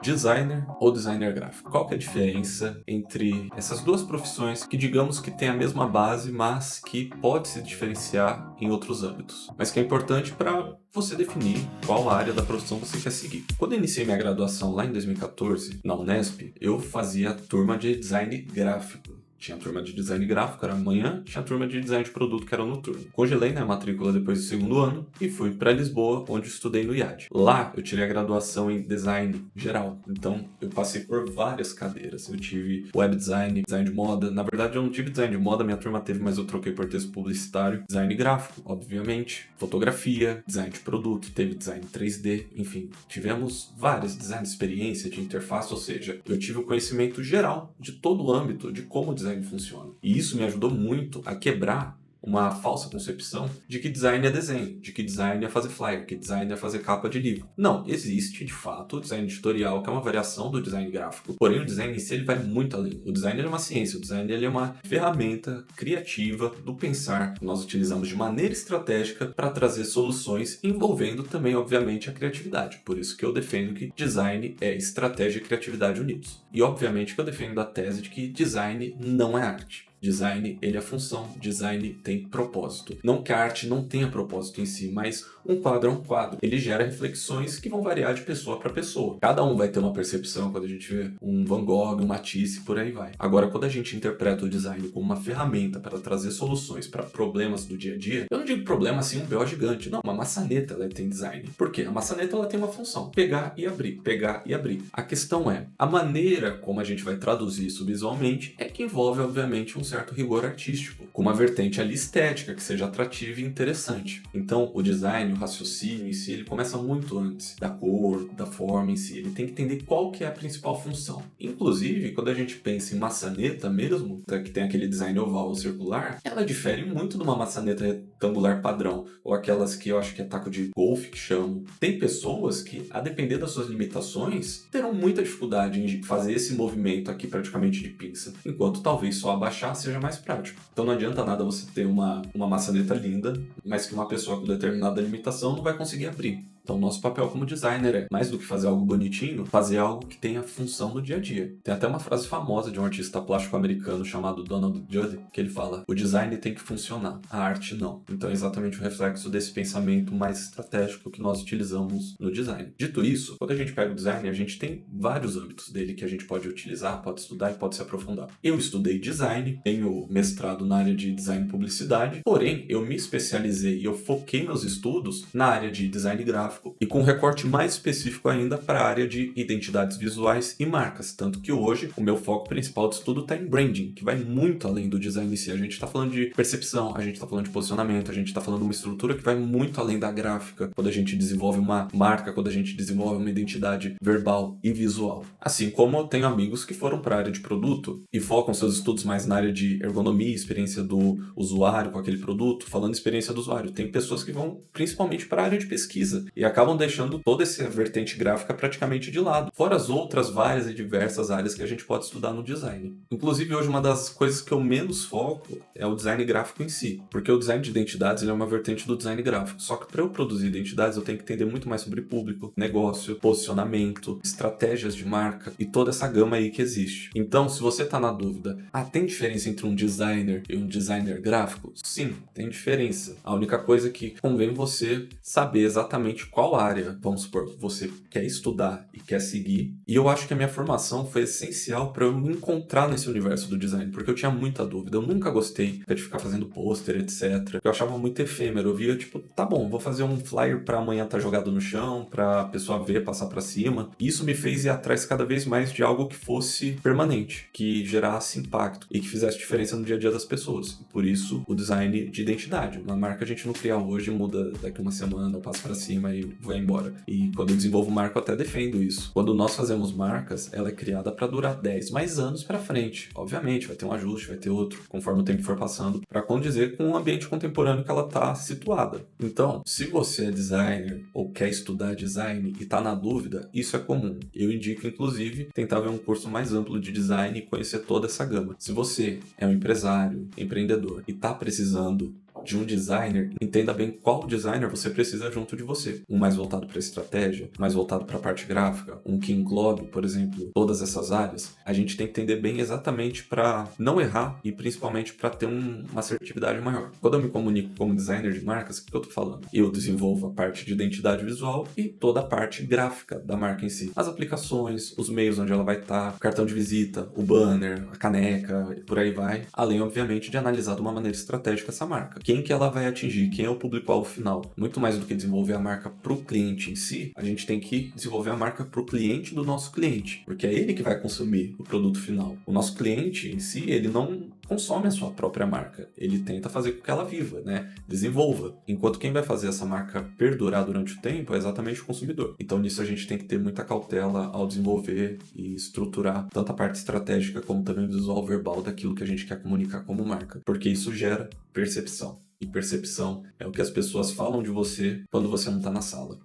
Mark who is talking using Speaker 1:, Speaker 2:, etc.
Speaker 1: Designer ou designer gráfico? Qual que é a diferença entre essas duas profissões que digamos que têm a mesma base, mas que pode se diferenciar em outros âmbitos? Mas que é importante para você definir qual área da profissão você quer seguir. Quando eu iniciei minha graduação lá em 2014, na Unesp, eu fazia turma de design gráfico. Tinha turma de design gráfico, era manhã, tinha turma de design de produto, que era noturno. Congelei, né, a matrícula depois do segundo ano e fui para Lisboa, onde estudei no IAD. Lá, eu tirei a graduação em design geral. Então, eu passei por várias cadeiras. Eu tive web design, design de moda. Na verdade, eu não tive design de moda, minha turma teve, mas eu troquei por texto publicitário. Design gráfico, obviamente. Fotografia, design de produto, teve design 3D, enfim. Tivemos vários design de experiência, de interface, ou seja, eu tive o conhecimento geral de todo o âmbito de como o design funciona. E isso me ajudou muito a quebrar uma falsa concepção de que design é desenho, de que design é fazer flyer, que design é fazer capa de livro. Não, existe de fato o design editorial, que é uma variação do design gráfico. Porém, o design em si ele vai muito além. O design é uma ciência, o design ele é uma ferramenta criativa do pensar que nós utilizamos de maneira estratégica para trazer soluções envolvendo também, obviamente, a criatividade. Por isso que eu defendo que design é estratégia e criatividade unidos. E, obviamente, que eu defendo a tese de que design não é arte. Design, ele é função, design tem propósito. Não que a arte não tenha propósito em si, mas um quadro é um quadro. Ele gera reflexões que vão variar de pessoa para pessoa. Cada um vai ter uma percepção quando a gente vê um Van Gogh, um Matisse, por aí vai. Agora, quando a gente interpreta o design como uma ferramenta para trazer soluções para problemas do dia a dia, eu não digo problema assim, um BO gigante. Não, uma maçaneta ela tem design. Por quê? A maçaneta ela tem uma função, pegar e abrir, pegar e abrir. A questão é, a maneira como a gente vai traduzir isso visualmente é que envolve, obviamente, um certo rigor artístico, com uma vertente ali estética que seja atrativa e interessante. Então, o design, o raciocínio em si, ele começa muito antes da cor, da forma em si. Ele tem que entender qual que é a principal função. Inclusive, quando a gente pensa em maçaneta mesmo, que tem aquele design oval ou circular, ela difere muito de uma maçaneta retangular padrão, ou aquelas que eu acho que é taco de golfe que chamam. Tem pessoas que, a depender das suas limitações, terão muita dificuldade em fazer esse movimento aqui praticamente de pinça, enquanto talvez só abaixar seja mais prático. Então não adianta nada você ter uma maçaneta linda, mas que uma pessoa com determinada limitação não vai conseguir abrir. Então, nosso papel como designer é, mais do que fazer algo bonitinho, fazer algo que tenha função no dia a dia. Tem até uma frase famosa de um artista plástico americano chamado Donald Judd, que ele fala: o design tem que funcionar, a arte não. Então, é exatamente o reflexo desse pensamento mais estratégico que nós utilizamos no design. Dito isso, quando a gente pega o design, a gente tem vários âmbitos dele que a gente pode utilizar, pode estudar e pode se aprofundar. Eu estudei design, tenho mestrado na área de design e publicidade, porém, eu me especializei e eu foquei meus estudos na área de design gráfico, e com um recorte mais específico ainda para a área de identidades visuais e marcas, tanto que hoje o meu foco principal de estudo está em branding, que vai muito além do design em si. A gente está falando de percepção, a gente está falando de posicionamento, a gente está falando de uma estrutura que vai muito além da gráfica, quando a gente desenvolve uma marca, quando a gente desenvolve uma identidade verbal e visual. Assim como eu tenho amigos que foram para a área de produto e focam seus estudos mais na área de ergonomia, experiência do usuário com aquele produto, falando experiência do usuário. Tem pessoas que vão principalmente para a área de pesquisa e acabam deixando toda essa vertente gráfica praticamente de lado, fora as outras várias e diversas áreas que a gente pode estudar no design. Inclusive, hoje uma das coisas que eu menos foco é o design gráfico em si, porque o design de identidades ele é uma vertente do design gráfico, só que para eu produzir identidades eu tenho que entender muito mais sobre público, negócio, posicionamento, estratégias de marca e toda essa gama aí que existe. Então, se você está na dúvida, tem diferença entre um designer e um designer gráfico? Sim, tem diferença. A única coisa é que convém você saber exatamente qual área, vamos supor, você quer estudar e quer seguir. E eu acho que a minha formação foi essencial para eu me encontrar nesse universo do design, porque eu tinha muita dúvida. Eu nunca gostei de ficar fazendo pôster, etc. Eu achava muito efêmero. Eu via, tipo, tá bom, vou fazer um flyer para amanhã estar jogado no chão, para a pessoa ver, passar para cima. E isso me fez ir atrás cada vez mais de algo que fosse permanente, que gerasse impacto e que fizesse diferença no dia a dia das pessoas. E por isso, o design de identidade. Uma marca a gente não cria hoje, muda daqui uma semana, passa para cima e vai embora. E quando eu desenvolvo marca, eu até defendo isso. Quando nós fazemos marcas, ela é criada para durar 10 mais anos para frente. Obviamente, vai ter um ajuste, vai ter outro, conforme o tempo for passando, para condizer com o ambiente contemporâneo que ela está situada. Então, se você é designer ou quer estudar design e está na dúvida, isso é comum. Eu indico, inclusive, tentar ver um curso mais amplo de design e conhecer toda essa gama. Se você é um empresário, empreendedor e está precisando de um designer, entenda bem qual designer você precisa junto de você. Um mais voltado para estratégia, mais voltado para a parte gráfica, um que englobe, por exemplo, todas essas áreas. A gente tem que entender bem exatamente para não errar e principalmente para ter uma assertividade maior. Quando eu me comunico como designer de marcas, o que eu estou falando? Eu desenvolvo a parte de identidade visual e toda a parte gráfica da marca em si. As aplicações, os meios onde ela vai estar, o cartão de visita, o banner, a caneca, e por aí vai. Além, obviamente, de analisar de uma maneira estratégica essa marca. Quem que ela vai atingir? Quem é o público-alvo final? Muito mais do que desenvolver a marca para o cliente em si, a gente tem que desenvolver a marca para o cliente do nosso cliente, porque é ele que vai consumir o produto final. O nosso cliente em si, ele não consome a sua própria marca, ele tenta fazer com que ela viva, né? Desenvolva. Enquanto quem vai fazer essa marca perdurar durante o tempo é exatamente o consumidor. Então nisso a gente tem que ter muita cautela ao desenvolver e estruturar tanto a parte estratégica como também o visual verbal daquilo que a gente quer comunicar como marca, porque isso gera percepção. E percepção é o que as pessoas falam de você quando você não está na sala.